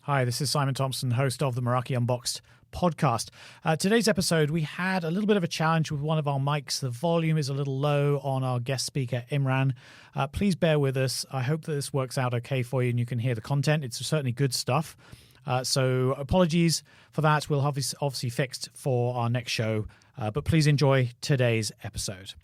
Hi, this is Simon Thompson, host of the Meraki Unboxed podcast. Today's episode, we had a little bit of a challenge with one of our mics. The volume is a little low on our guest speaker, Imran. Please bear with us. I hope that this works out okay for you and you can hear the content. It's certainly good stuff. So apologies for that. We'll have this obviously fixed for our next show. But please enjoy today's episode.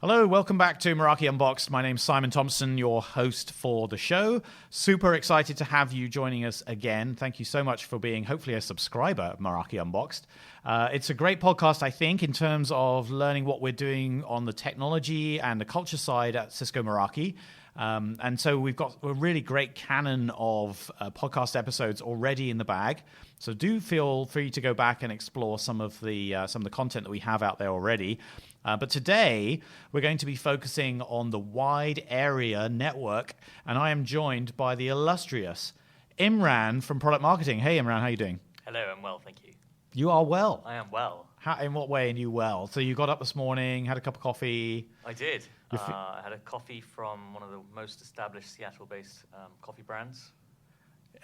Hello, welcome back to Meraki Unboxed. My name's Simon Thompson, your host for the show. Super excited to have you joining us again. Thank you so much for being, hopefully, a subscriber of Meraki Unboxed. It's a great podcast, I think, in terms of learning what we're doing on the technology and the culture side at Cisco Meraki. And so we've got a really great canon of podcast episodes already in the bag. So do feel free to go back and explore some of the content that we have out there already. But today, we're going to be focusing on the wide area network, and I am joined by the illustrious Imran from Product Marketing. Hey, Imran, how are you doing? Hello, I'm well, thank you. You are well? I am well. In what way are you well? So you got up this morning, had a cup of coffee? I did. I had a coffee from one of the most established Seattle-based coffee brands.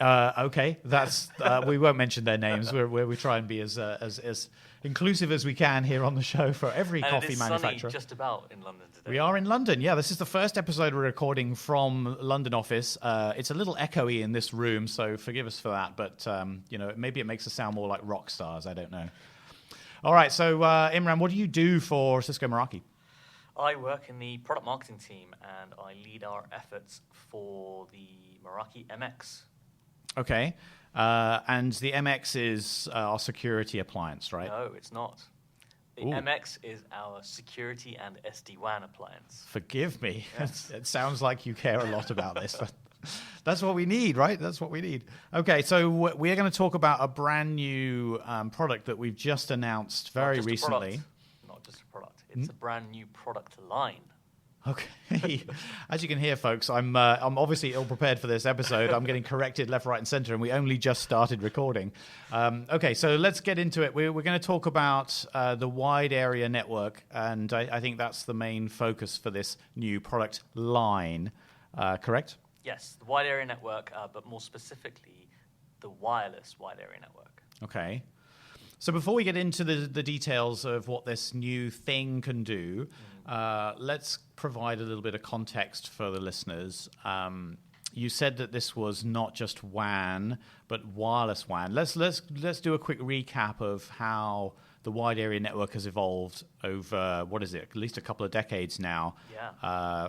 Okay, that's we won't mention their names. We try and be as inclusive as we can here on the show for every coffee manufacturer. It is sunny just about in London today. We are in London. Yeah, this is the first episode we're recording from London office. It's a little echoey in this room, so forgive us for that. But maybe it makes us sound more like rock stars. I don't know. All right, so Imran, what do you do for Cisco Meraki? I work in the product marketing team, and I lead our efforts for the Meraki MX. Okay. And the MX is our security appliance, right? No, it's not. The MX is our security and SD-WAN appliance. Forgive me. Yes. It sounds like you care a lot about this. That's what we need, right? That's what we need. Okay, so we're going to talk about a brand new product that we've just announced very recently. Not just a product. It's a brand new product line. Okay. As you can hear, folks, I'm obviously ill-prepared for this episode. I'm getting corrected left, right, and center, and we only just started recording. Okay, so let's get into it. We're going to talk about the wide area network, and I think that's the main focus for this new product line, correct? Yes, the wide area network, but more specifically, the wireless wide area network. Okay. So before we get into the details of what this new thing can do, let's provide a little bit of context for the listeners. You said that this was not just WAN, but wireless WAN. Let's do a quick recap of how the wide area network has evolved over, what is it, at least a couple of decades now,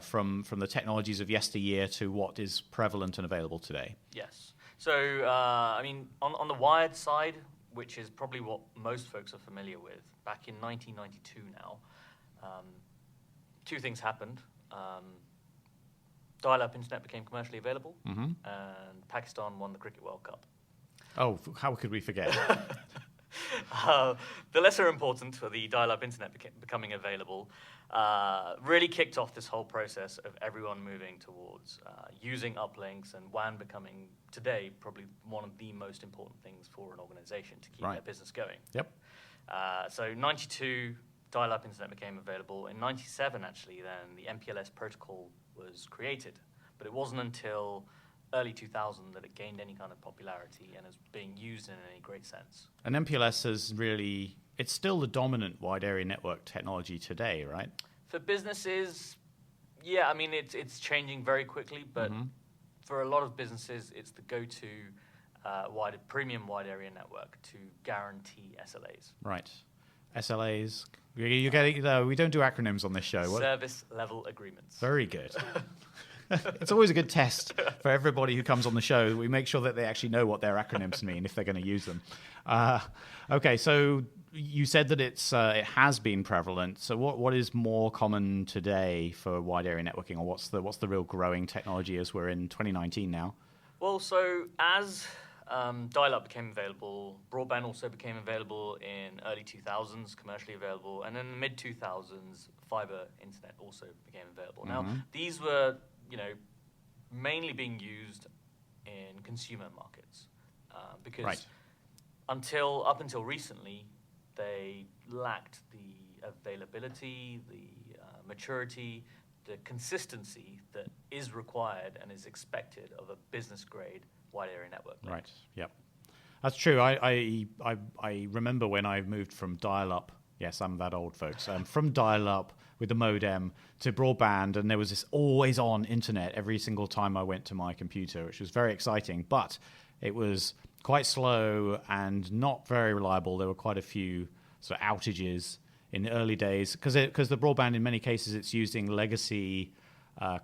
from the technologies of yesteryear to what is prevalent and available today. Yes. So, on the wired side, which is probably what most folks are familiar with, back in 1992 now, two things happened. Dial-up internet became commercially available, and Pakistan won the Cricket World Cup. Oh, how could we forget? The lesser important for the dial-up internet becoming available really kicked off this whole process of everyone moving towards using uplinks, and WAN becoming today probably one of the most important things for an organization to keep their business going. Yep. So 92, dial-up internet became available. In 97, actually, then the MPLS protocol was created, but it wasn't until early 2000 that it gained any kind of popularity and is being used in any great sense. And MPLS is really, it's still the dominant wide area network technology today, right? For businesses, yeah, it's changing very quickly, but for a lot of businesses, it's the go-to premium wide area network to guarantee SLAs. Right. SLAs. You're getting, we don't do acronyms on this show. Service level agreements. Very good. It's always a good test for everybody who comes on the show. We make sure that they actually know what their acronyms mean if they're going to use them. Okay, so you said that it has been prevalent. So what is more common today for wide area networking, or what's the real growing technology as we're in 2019 now? Well, so as dial-up became available, broadband also became available in early 2000s, commercially available, and in the mid-2000s, fiber internet also became available. Now, these were mainly being used in consumer markets because up until recently, they lacked the availability, the maturity the consistency that is required and is expected of a business-grade wide area network. Right. Yep. That's true. I remember when I moved from dial-up. Yes, I'm that old, folks. From dial-up with the modem to broadband, and there was this always-on internet every single time I went to my computer, which was very exciting. But it was quite slow and not very reliable. There were quite a few sort of outages in the early days because the broadband, in many cases, it's using legacy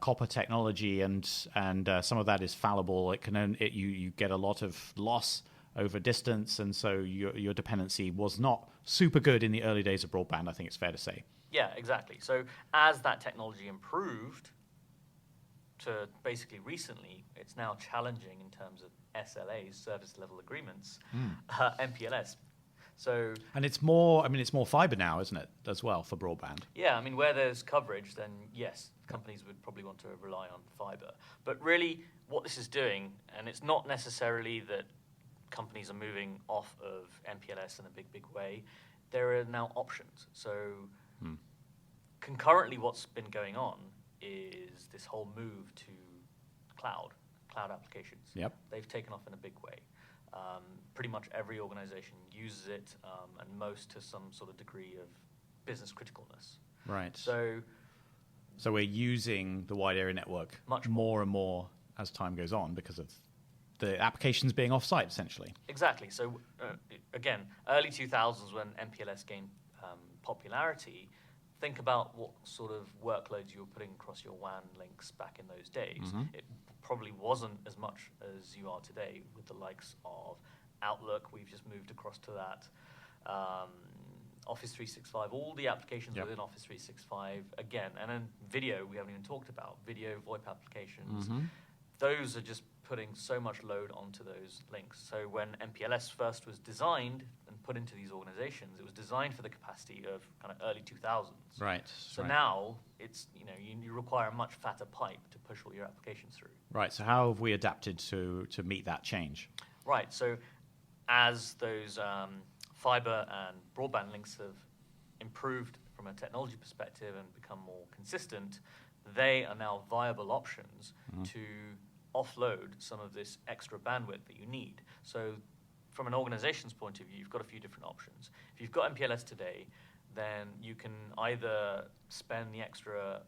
copper technology, and some of that is fallible. You get a lot of loss over distance, and so your dependency was not super good in the early days of broadband, I think it's fair to say. Yeah, exactly. So as that technology improved to basically recently, it's now challenging in terms of SLAs, service level agreements, MPLS. And it's more fiber now, isn't it, as well, for broadband? Yeah, I mean, where there's coverage, then yes, companies would probably want to rely on fiber. But really, what this is doing, and it's not necessarily that companies are moving off of MPLS in a big way, there are now options. So concurrently, what's been going on is this whole move to cloud applications. Yep. They've taken off in a big way. Pretty much every organization uses it, and most to some sort of degree of business criticalness. Right. So we're using the wide area network much more and more as time goes on because of the applications being off-site, essentially. Exactly. So again, early 2000s when MPLS gained popularity, think about what sort of workloads you were putting across your WAN links back in those days. Mm-hmm. It probably wasn't as much as you are today with the likes of Outlook. We've just moved across to that. Office 365, all the applications within Office 365, again, and then video we haven't even talked about, video, VoIP applications. Mm-hmm. Those are just putting so much load onto those links. So when MPLS first was designed and put into these organizations, it was designed for the capacity of kind of early 2000s. Right. So now it's, you require a much fatter pipe to push all your applications through. Right. So how have we adapted to meet that change? Right. So as those fiber and broadband links have improved from a technology perspective and become more consistent, they are now viable options to offload some of this extra bandwidth that you need. So from an organization's point of view, you've got a few different options. If you've got MPLS today, then you can either spend the extra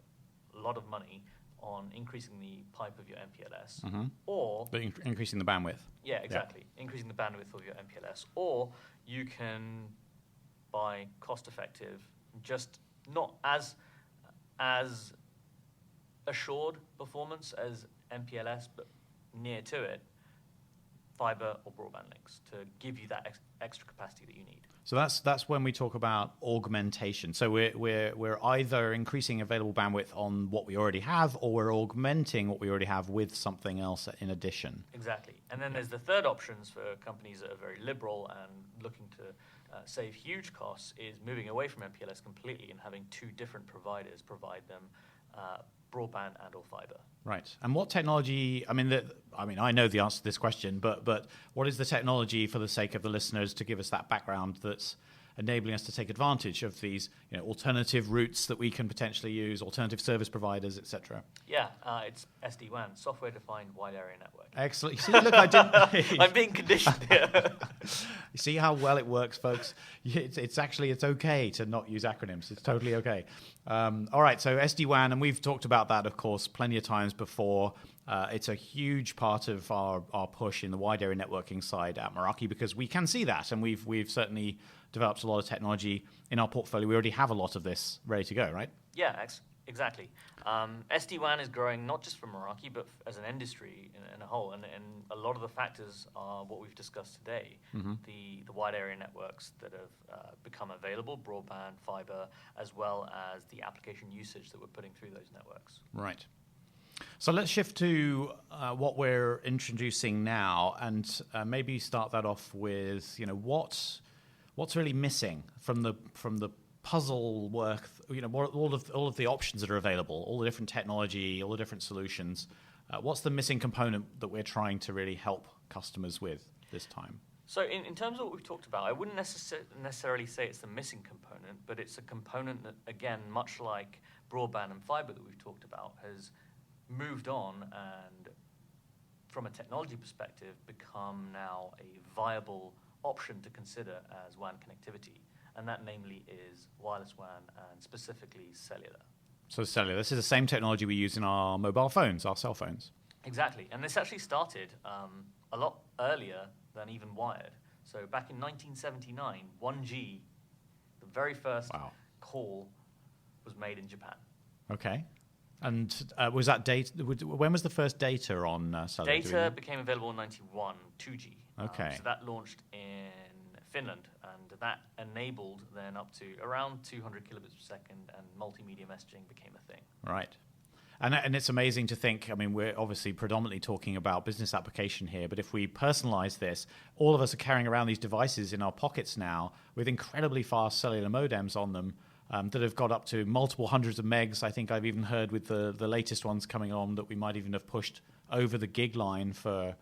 lot of money on increasing the pipe of your MPLS, or increasing the bandwidth. Yeah, exactly. Yeah. Increasing the bandwidth of your MPLS, or you can buy cost-effective, just not as assured performance as MPLS, but near to it, fiber or broadband links to give you that extra capacity that you need. So that's when we talk about augmentation. So we're either increasing available bandwidth on what we already have, or we're augmenting what we already have with something else in addition. Exactly. And then there's the third options for companies that are very liberal and looking to save huge costs, is moving away from MPLS completely and having two different providers provide them broadband and or fiber. Right. And what technology, I know the answer to this question, but what is the technology, for the sake of the listeners, to give us that background that's enabling us to take advantage of these alternative routes that we can potentially use, alternative service providers, etc.? Yeah, it's SD-WAN, software-defined wide area network. Excellent. You see, look, I didn't... I'm being conditioned here. You see how well it works, folks? It's okay to not use acronyms. It's totally okay. All right, so SD-WAN, and we've talked about that, of course, plenty of times before. It's a huge part of our push in the wide area networking side at Meraki, because we can see that, and we've certainly developed a lot of technology in our portfolio. We already have a lot of this ready to go, right? Yeah, exactly. SD-WAN is growing not just for Meraki, but as an industry in a whole, and a lot of the factors are what we've discussed today. Mm-hmm. The wide area networks that have become available, broadband, fiber, as well as the application usage that we're putting through those networks. Right. So let's shift to what we're introducing now, and maybe start that off with what's really missing from the puzzle work. All of the options that are available, all the different technology, all the different solutions. What's the missing component that we're trying to really help customers with this time? So in terms of what we've talked about, I wouldn't necessarily say it's the missing component, but it's a component that, again, much like broadband and fiber that we've talked about has moved on and, from a technology perspective, become now a viable option to consider as WAN connectivity. And that namely is wireless WAN and specifically cellular. So cellular, this is the same technology we use in our mobile phones, our cell phones. Exactly. And this actually started a lot earlier than even wired. So back in 1979, 1G, the very first call was made in Japan. Okay. And was that data? When was the first data on cellular? Data became available in 91, 2G. Okay. So that launched in Finland, and that enabled then up to around 200 kilobits per second, and multimedia messaging became a thing. Right. And it's amazing to think, I mean, we're obviously predominantly talking about business application here, but if we personalize this, all of us are carrying around these devices in our pockets now with incredibly fast cellular modems on them that have got up to multiple hundreds of megs. I think I've even heard with the latest ones coming on that we might even have pushed over the gig line for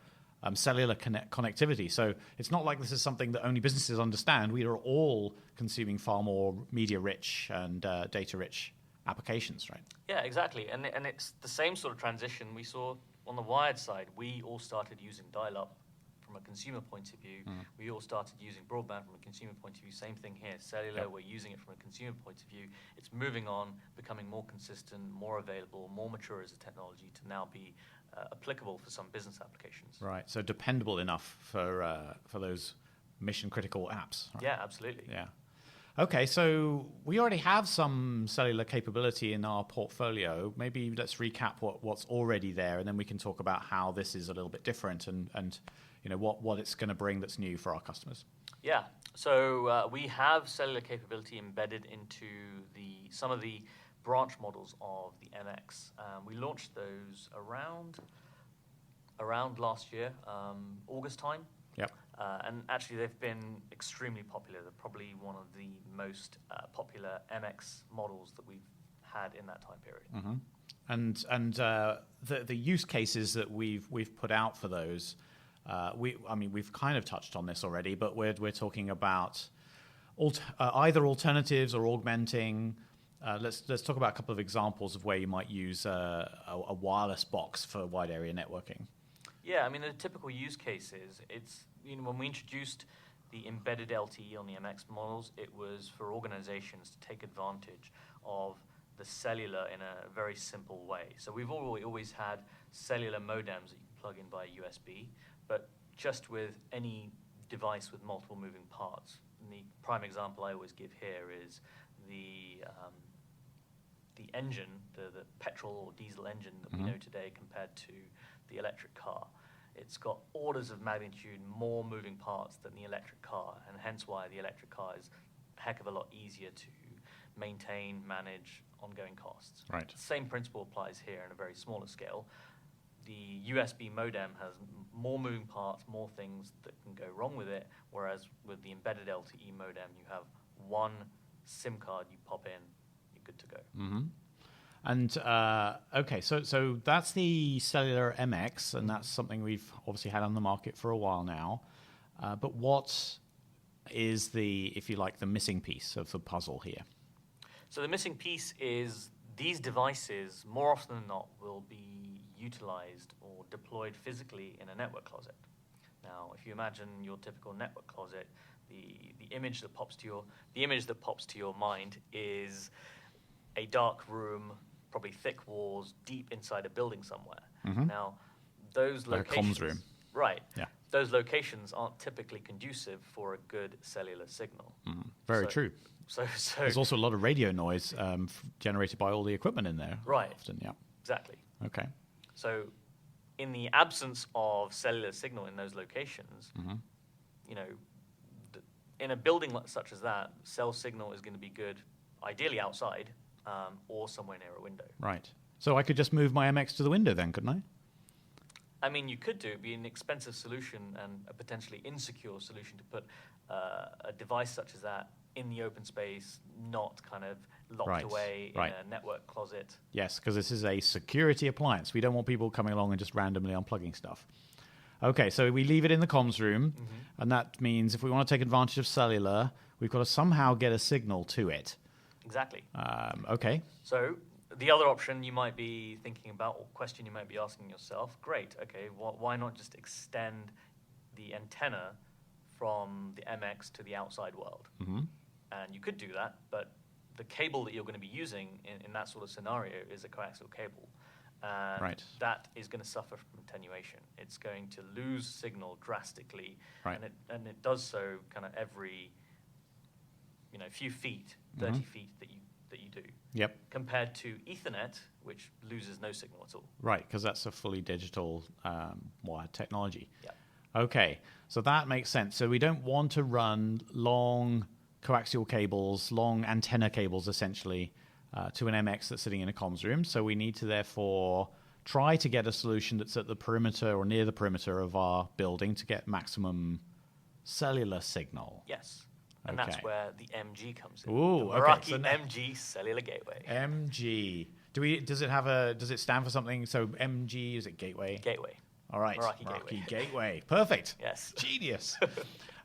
cellular connectivity. So it's not like this is something that only businesses understand. We are all consuming far more media-rich and data-rich applications, right? Yeah, exactly. And it's the same sort of transition we saw on the wired side. We all started using dial-up from a consumer point of view. We all started using broadband from a consumer point of view. Same thing here. Cellular, we're using it from a consumer point of view. It's moving on, becoming more consistent, more available, more mature as a technology to now be applicable for some business applications. Right. So dependable enough for those mission-critical apps. Right? Yeah, absolutely. Yeah. Okay, so we already have some cellular capability in our portfolio. Maybe let's recap what's already there, and then we can talk about how this is a little bit different and you know what it's going to bring that's new for our customers. Yeah, so we have cellular capability embedded into some of the branch models of the MX. We launched those around last year, August time. Yep. And actually, they've been extremely popular. They're probably one of the most popular MX models that we've had in that time period. Mm-hmm. And the use cases that we've put out for those, we've kind of touched on this already, but we're talking about either alternatives or augmenting. Let's talk about a couple of examples of where you might use a wireless box for wide area networking. Yeah, I mean, the typical use cases, it's, when we introduced the embedded LTE on the MX models, it was for organizations to take advantage of the cellular in a very simple way. So we've always had cellular modems that you can plug in via USB, but just with any device with multiple moving parts. And the prime example I always give here is the engine, the petrol or diesel engine that we know today compared to the electric car. It's got orders of magnitude more moving parts than the electric car, and hence why the electric car is a heck of a lot easier to maintain, manage, ongoing costs. Right. The same principle applies here on a very smaller scale. The USB modem has more moving parts, more things that can go wrong with it, whereas with the embedded LTE modem, you have one SIM card you pop in, you're good to go. Mm-hmm. And okay, so that's the cellular MX, and that's something we've obviously had on the market for a while now. But what is if you like, the missing piece of the puzzle here? So the missing piece is these devices, more often than not, will be utilized or deployed physically in a network closet. Now, if you imagine your typical network closet, the image that pops to your mind is a dark room, probably thick walls, deep inside a building somewhere. Mm-hmm. Now, those locations, like a comms room, right? Yeah, those locations aren't typically conducive for a good cellular signal. Mm-hmm. Very true. So there's also a lot of radio noise generated by all the equipment in there. Right. Often, yeah. Exactly. Okay. So, in the absence of cellular signal in those locations, in a building such as that, cell signal is going to be good, ideally outside, or somewhere near a window. Right. So I could just move my MX to the window then, couldn't I? I mean, you could do. It'd be an expensive solution and a potentially insecure solution to put a device such as that in the open space, not kind of locked away in a network closet. Yes, because this is a security appliance. We don't want people coming along and just randomly unplugging stuff. Okay, so we leave it in the comms room, and that means if we want to take advantage of cellular, we've got to somehow get a signal to it. Exactly. Okay. So the other option you might be thinking about, or question you might be asking yourself, great, okay, why not just extend the antenna from the MX to the outside world? Mm-hmm. And you could do that, but the cable that you're going to be using in that sort of scenario is a coaxial cable. And that is going to suffer from attenuation. It's going to lose signal drastically, and it does so kind of every few feet, 30 feet that you do. Yep. Compared to Ethernet, which loses no signal at all. Right, because that's a fully digital wired technology. Yeah. Okay, so that makes sense. So we don't want to run long coaxial cables, long antenna cables, essentially, to an MX that's sitting in a comms room. So we need to therefore try to get a solution that's at the perimeter or near the perimeter of our building to get maximum cellular signal. Yes. And that's where the MG comes in. Ooh, the Meraki MG Cellular Gateway. MG. Does it stand for something? So MG, is it gateway? Gateway. All right. Meraki Gateway. Perfect. Yes. Genius.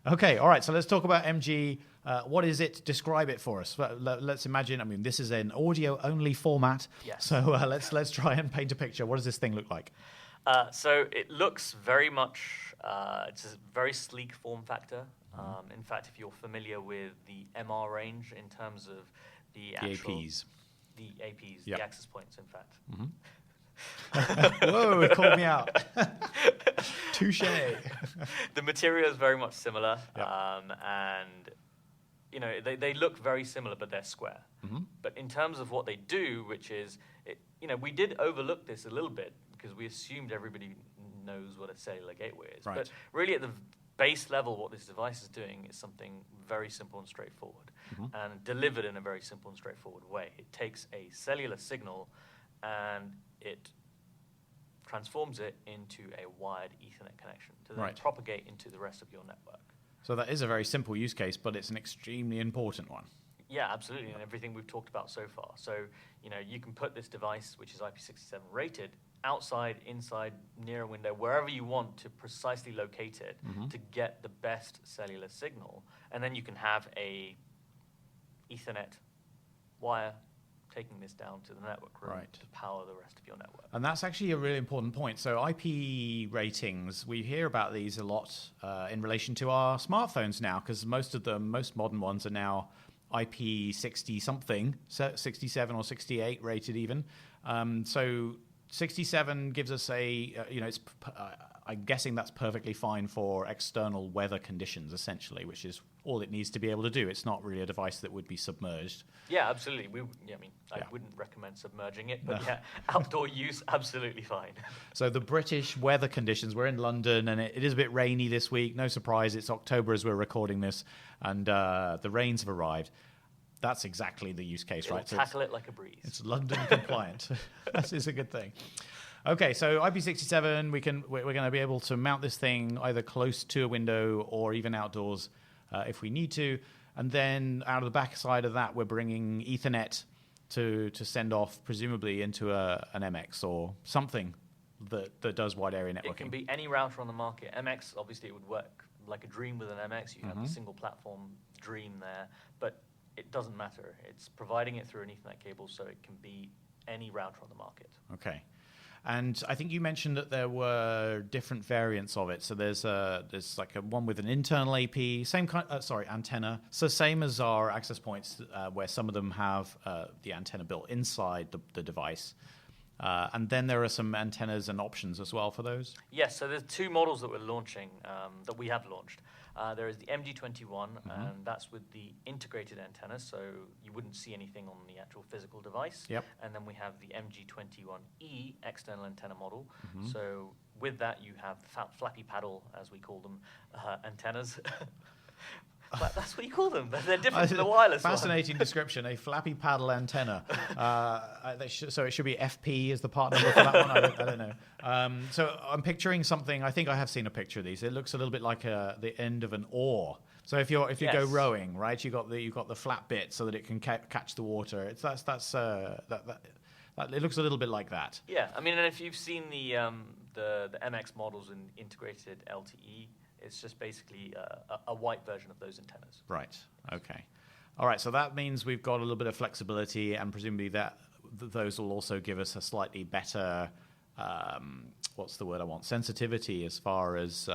Okay. All right. So let's talk about MG. What is it? Describe it for us. Let's imagine. I mean, this is an audio-only format. Yes. So let's try and paint a picture. What does this thing look like? So it looks very much. It's a very sleek form factor. In fact, if you're familiar with the MR range in terms of the APs. The APs, yep. The access points, in fact. Mm-hmm. Whoa, it called me out. Touche. The material is very much similar, yep. And they look very similar, but they're square. Mm-hmm. But in terms of what they do, which is, we did overlook this a little bit because we assumed everybody knows what a cellular gateway is. Right. But really at the base level, what this device is doing is something very simple and straightforward, and delivered in a very simple and straightforward way. It takes a cellular signal and it transforms it into a wired Ethernet connection to then propagate into the rest of your network. So that is a very simple use case, but it's an extremely important one. Yeah, absolutely, and everything we've talked about so far. So, you can put this device, which is IP67 rated, outside, inside, near a window, wherever you want to precisely locate it to get the best cellular signal. And then you can have a Ethernet wire taking this down to the network room to power the rest of your network. And that's actually a really important point. So IP ratings, we hear about these a lot in relation to our smartphones now, because most modern ones are now IP 60-something, 67 or 68 rated even. So 67 gives us I'm guessing that's perfectly fine for external weather conditions, essentially, which is all it needs to be able to do. It's not really a device that would be submerged. Yeah, absolutely. I wouldn't recommend submerging it, but outdoor use, absolutely fine. So the British weather conditions, we're in London, and it is a bit rainy this week. No surprise, it's October as we're recording this, and the rains have arrived. That's exactly the use case, right? Tackle it like a breeze. It's London compliant. That is a good thing. Okay, so IP67, we're going to be able to mount this thing either close to a window or even outdoors if we need to. And then out of the back side of that, we're bringing Ethernet to send off, presumably into an MX or something that does wide area networking. It can be any router on the market. MX, obviously, it would work like a dream with an MX. You have the single platform dream there. But it doesn't matter. It's providing it through an Ethernet cable, so it can be any router on the market. Okay. And I think you mentioned that there were different variants of it. So there's like a one with an internal AP, antenna. So same as our access points, where some of them have the antenna built inside the device. And then there are some antennas and options as well for those. Yes. So there's two models that we're launching, that we have launched. There is the MG21, and that's with the integrated antenna, so you wouldn't see anything on the actual physical device. Yep. And then we have the MG21E external antenna model. So with that, you have flappy paddle, as we call them, antennas. But that's what you call them. They're different from the wireless Fascinating description, a flappy paddle antenna. So it should be FP as the part number for that one? I don't know. So I'm picturing something, I think I have seen a picture of these. It looks a little bit like the end of an oar. So if you go rowing, right, you've got the flat bit so that it can catch the water. It looks a little bit like that. Yeah, I mean, and if you've seen the MX models in integrated LTE, it's just basically a white version of those antennas. Right. Okay. All right. So that means we've got a little bit of flexibility, and presumably that those will also give us a slightly better, what's the word I want, sensitivity as far as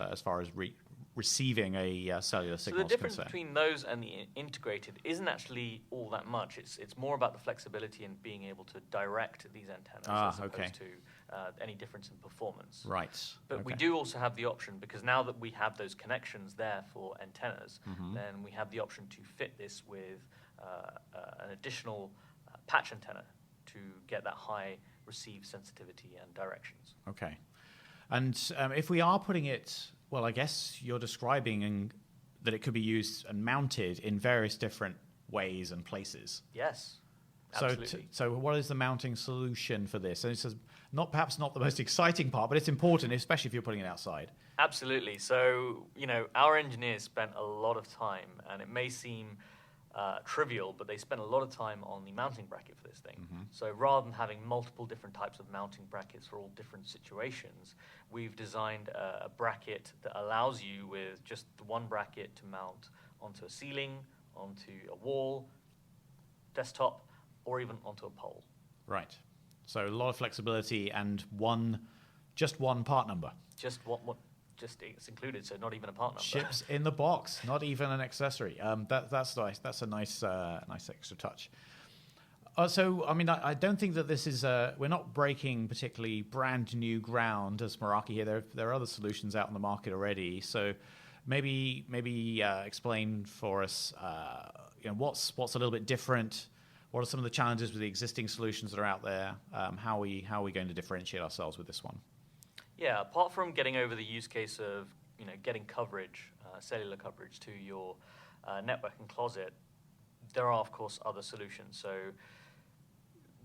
receiving a cellular signal. So the difference between those and the integrated isn't actually all that much. It's more about the flexibility and being able to direct these antennas as opposed to any difference in performance. Right. But we do also have the option, because now that we have those connections there for antennas, then we have the option to fit this with an additional patch antenna to get that high receive sensitivity and directions. Okay. And if we are putting it, well, I guess you're describing that it could be used and mounted in various different ways and places. Yes, absolutely. So what is the mounting solution for this? And it's perhaps not the most exciting part, but it's important, especially if you're putting it outside. Absolutely. So, our engineers spent a lot of time, and it may seem trivial, but they spent a lot of time on the mounting bracket for this thing. So rather than having multiple different types of mounting brackets for all different situations, we've designed a bracket that allows you with just the one bracket to mount onto a ceiling, onto a wall, desktop, or even onto a pole. Right. So a lot of flexibility and just one part number. Just it's included, so not even a part number. Ships in the box, not even an accessory. That's nice. That's a nice extra touch. So, I mean, I don't think that this is we're not breaking particularly brand new ground as Meraki here. There are other solutions out in the market already. So, maybe explain for us, what's a little bit different. What are some of the challenges with the existing solutions that are out there? How are we going to differentiate ourselves with this one? Yeah, apart from getting over the use case of getting coverage, cellular coverage to your network and closet, there are of course other solutions. So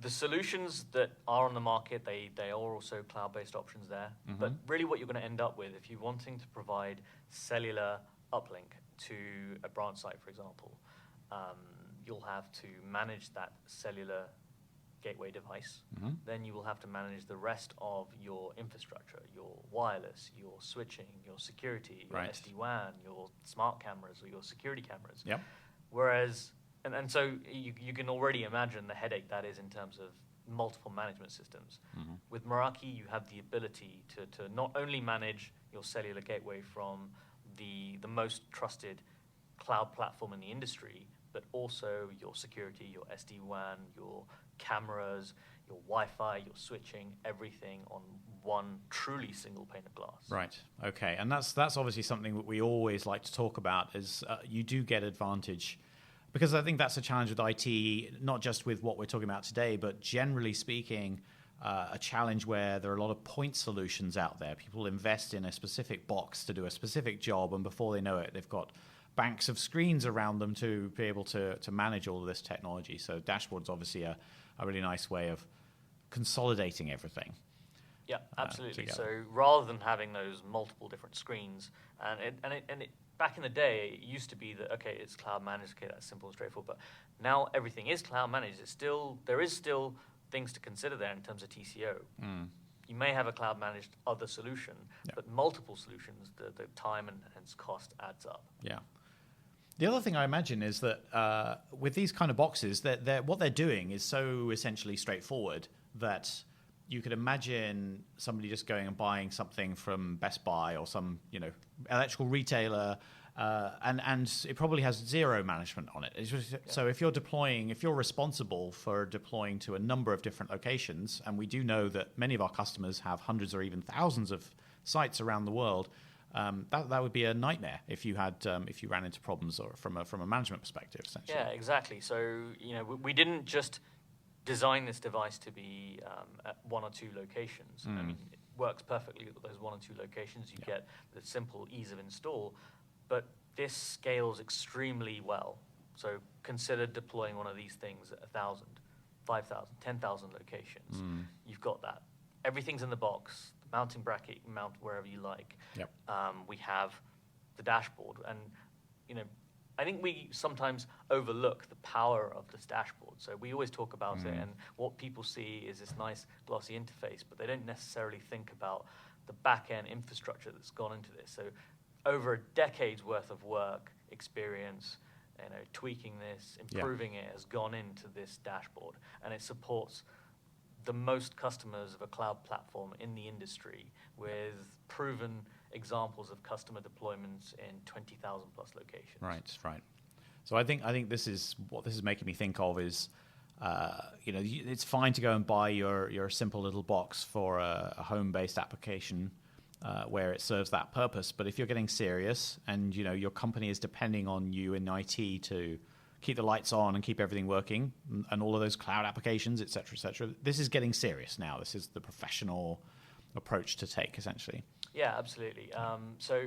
the solutions that are on the market, they are also cloud-based options there. But really, what you're going to end up with, if you're wanting to provide cellular uplink to a branch site, for example, you'll have to manage that cellular gateway device. Then you will have to manage the rest of your infrastructure, your wireless, your switching, your security, your SD-WAN, your smart cameras or your security cameras. Yep. Whereas, and so you can already imagine the headache that is in terms of multiple management systems. With Meraki, you have the ability to not only manage your cellular gateway from the most trusted cloud platform in the industry, but also your security, your SD-WAN, your cameras, your Wi-Fi, your switching, everything on one truly single pane of glass. Right. Okay. And that's obviously something that we always like to talk about is you do get advantage, because I think that's a challenge with IT, not just with what we're talking about today, but generally speaking, a challenge where there are a lot of point solutions out there. People invest in a specific box to do a specific job, and before they know it, they've got banks of screens around them to be able to manage all of this technology. So dashboard's obviously a really nice way of consolidating everything. Yeah, absolutely. So rather than having those multiple different screens, and back in the day, it used to be that, okay, it's cloud managed, okay, that's simple and straightforward, but now everything is cloud managed. There is still things to consider there in terms of TCO. You may have a cloud managed other solution, but multiple solutions, the time and hence cost adds up. Yeah. The other thing I imagine is that with these kind of boxes, what they're doing is so essentially straightforward that you could imagine somebody just going and buying something from Best Buy or some electrical retailer, and it probably has zero management on it. So if you're responsible for deploying to a number of different locations, and we do know that many of our customers have hundreds or even thousands of sites around the world. That would be a nightmare if you ran into problems or from a management perspective, essentially. Yeah, exactly. So we didn't just design this device to be at one or two locations. I mean, it works perfectly with those one or two locations. You get the simple ease of install, but this scales extremely well. So consider deploying one of these things at 1,000, 5,000, 10,000 locations. You've got that. Everything's in the box. Mounting bracket, you can mount wherever you like. Yep. We have the dashboard, and I think we sometimes overlook the power of this dashboard. So we always talk about it, and what people see is this nice glossy interface, but they don't necessarily think about the back-end infrastructure that's gone into this. So over a decade's worth of work, experience, tweaking this, improving it has gone into this dashboard, and it supports the most customers of a cloud platform in the industry, with proven examples of customer deployments in 20,000 plus locations. Right. So I think this is what this is making me think of is, it's fine to go and buy your simple little box for a home-based application where it serves that purpose. But if you're getting serious and your company is depending on you in IT to keep the lights on and keep everything working, and all of those cloud applications, et cetera, this is getting serious now. This is the professional approach to take, essentially. Yeah, absolutely. So,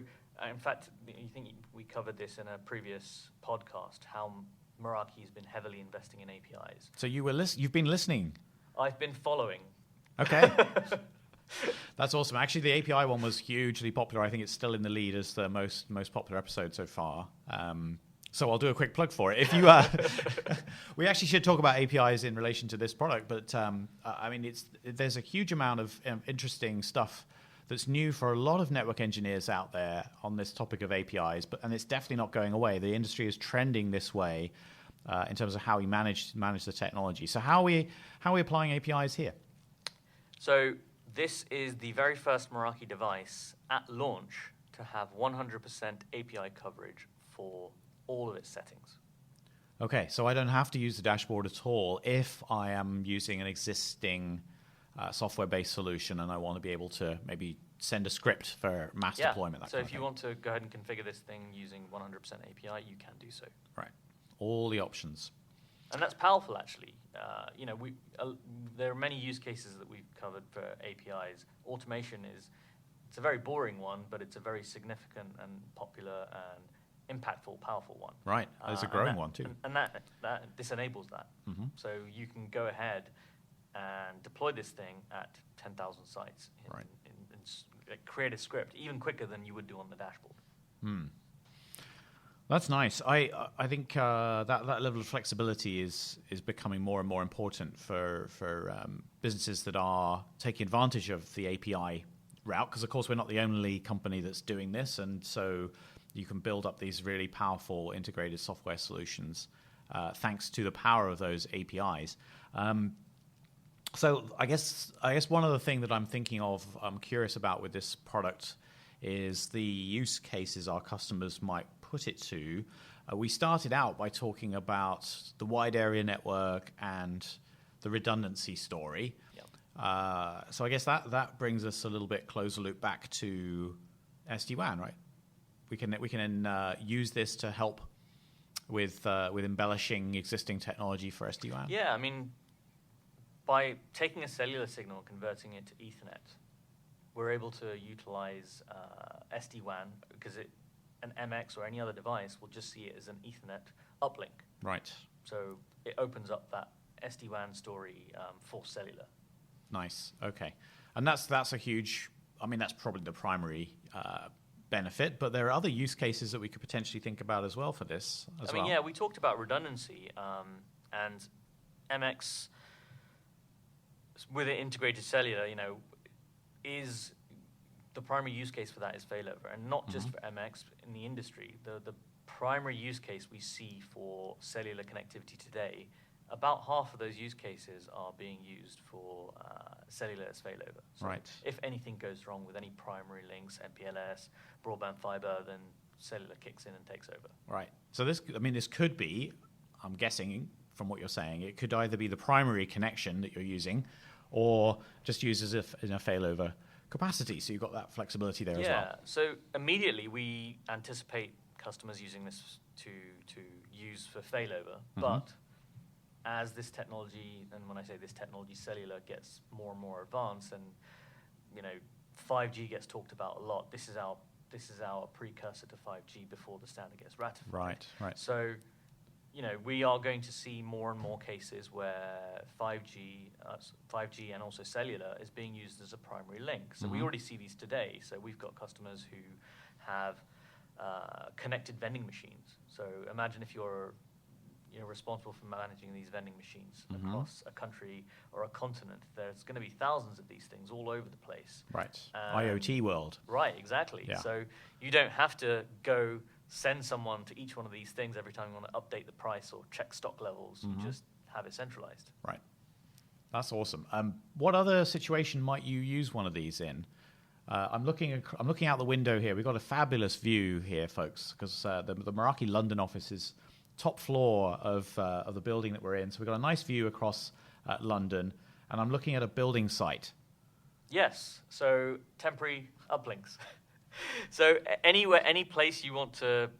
in fact, you think we covered this in a previous podcast, how Meraki has been heavily investing in APIs. So you've been listening. I've been following. Okay. That's awesome. Actually, the API one was hugely popular. I think it's still in the lead as the most popular episode so far. So I'll do a quick plug for it. If you, we actually should talk about APIs in relation to this product, but there's a huge amount of interesting stuff that's new for a lot of network engineers out there on this topic of APIs, and it's definitely not going away. The industry is trending this way in terms of how we manage the technology. So how are we applying APIs here? So this is the very first Meraki device at launch to have 100% API coverage for all of its settings. Okay, so I don't have to use the dashboard at all if I am using an existing software-based solution and I want to be able to maybe send a script for mass deployment. So if you want to go ahead and configure this thing using 100% API, you can do so. Right, all the options. And that's powerful, actually. There are many use cases that we've covered for APIs. Automation it's a very boring one, but it's a very significant and popular and impactful, powerful one. Right, it's a growing one too. And this enables that. Mm-hmm. So you can go ahead and deploy this thing at 10,000 sites. Create a script even quicker than you would do on the dashboard. That's nice. I think that level of flexibility is becoming more and more important for businesses that are taking advantage of the API route, because of course we're not the only company that's doing this, and so you can build up these really powerful integrated software solutions thanks to the power of those APIs. So I guess one other thing that I'm thinking of, I'm curious about with this product, is the use cases our customers might put it to. We started out by talking about the wide area network and the redundancy story. Yep. So I guess that brings us a little bit closer loop back to SD-WAN, right? We can use this to help with embellishing existing technology for SD-WAN. Yeah, I mean, by taking a cellular signal and converting it to Ethernet, we're able to utilize SD-WAN because an MX or any other device will just see it as an Ethernet uplink. Right. So it opens up that SD-WAN story for cellular. Nice. Okay. And that's a huge, that's probably the primary benefit, but there are other use cases that we could potentially think about as well for this as well. We talked about redundancy, and MX with an integrated cellular, is the primary use case for that is failover, and not just for MX in the industry. The primary use case we see for cellular connectivity today, about half of those use cases are being used for cellular as failover. So right. If anything goes wrong with any primary links, MPLS, broadband fiber, then cellular kicks in and takes over. Right. So this could be, I'm guessing from what you're saying, it could either be the primary connection that you're using, or just used as if in a failover capacity. So you've got that flexibility there as well. Yeah. So immediately we anticipate customers using this to use for failover, but as this technology, and when I say this technology, cellular, gets more and more advanced, and 5G gets talked about a lot. This is our precursor to 5G before the standard gets ratified. Right. So, we are going to see more and more cases where 5G and also cellular is being used as a primary link. So we already see these today. So we've got customers who have connected vending machines. So imagine if you're responsible for managing these vending machines across a country or a continent. There's going to be thousands of these things all over the place. Right. IoT world. Right, exactly. Yeah. So you don't have to go send someone to each one of these things every time you want to update the price or check stock levels. You just have it centralized. Right. That's awesome. What other situation might you use one of these in? I'm looking out the window here. We've got a fabulous view here, folks, because the Meraki London office is top floor of the building that we're in. So we've got a nice view across London, and I'm looking at a building site. Yes, so temporary uplinks. So any place you want to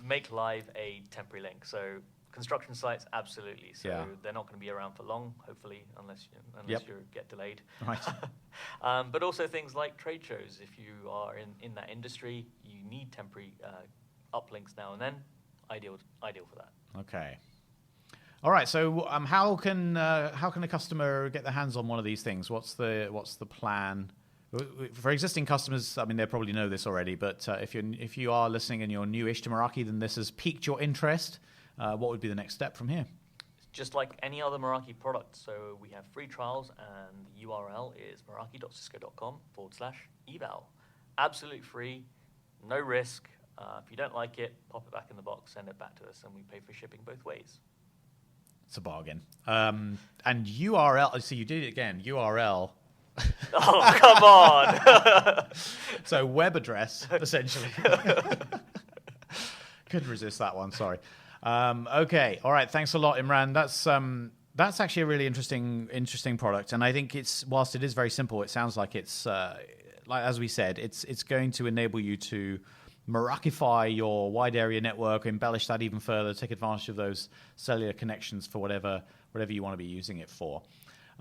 make live a temporary link. So construction sites, absolutely. So they're not going to be around for long, hopefully, unless you get delayed. Right. But also things like trade shows. If you are in that industry, you need temporary uplinks now and then. Ideal for that. Okay. All right. So how can a customer get their hands on one of these things? What's the plan? For existing customers, I mean, they probably know this already, but if you are listening and you're newish to Meraki, then this has piqued your interest. What would be the next step from here? Just like any other Meraki product. So we have free trials, and the URL is meraki.cisco.com/eval. Absolutely free, no risk. If you don't like it, pop it back in the box, send it back to us, and we pay for shipping both ways. It's a bargain. And URL, so you did it again, URL. Oh, come on. So web address, essentially. Couldn't resist that one, sorry. Okay, all right, thanks a lot, Imran. That's actually a really interesting product, and I think whilst it is very simple, it sounds like it's, like as we said, it's going to enable you to Merakify your wide area network, embellish that even further, take advantage of those cellular connections for whatever you want to be using it for.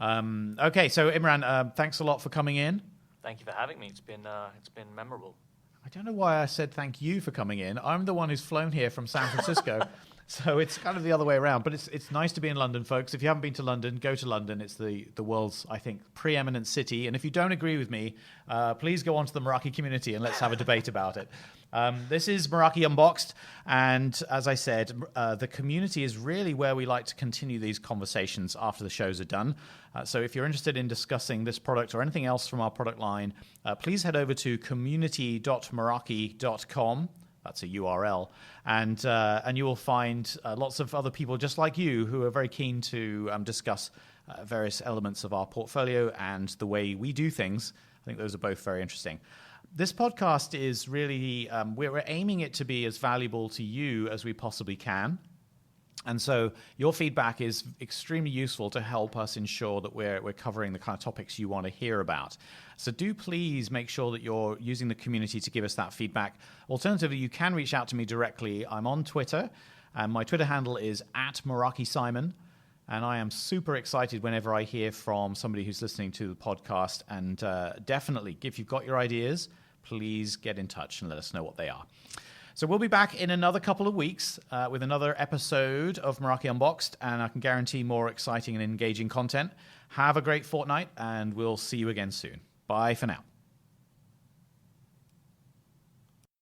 Okay, so Imran, thanks a lot for coming in. Thank you for having me. It's been memorable. I don't know why I said thank you for coming in. I'm the one who's flown here from San Francisco, so it's kind of the other way around. But it's nice to be in London, folks. If you haven't been to London, go to London. It's the world's, I think, preeminent city. And if you don't agree with me, please go onto the Meraki community and let's have a debate about it. This is Meraki Unboxed, and as I said, the community is really where we like to continue these conversations after the shows are done. So if you're interested in discussing this product or anything else from our product line, please head over to community.meraki.com. That's a URL, and you will find lots of other people just like you who are very keen to discuss various elements of our portfolio and the way we do things. I think those are both very interesting. This podcast is really, we're aiming it to be as valuable to you as we possibly can. And so your feedback is extremely useful to help us ensure that we're covering the kind of topics you want to hear about. So do please make sure that you're using the community to give us that feedback. Alternatively, you can reach out to me directly. I'm on Twitter, and my Twitter handle is @MerakiSimon. And I am super excited whenever I hear from somebody who's listening to the podcast. And definitely, if you've got your ideas, please get in touch and let us know what they are. So we'll be back in another couple of weeks with another episode of Meraki Unboxed, and I can guarantee more exciting and engaging content. Have a great fortnight, and we'll see you again soon. Bye for now.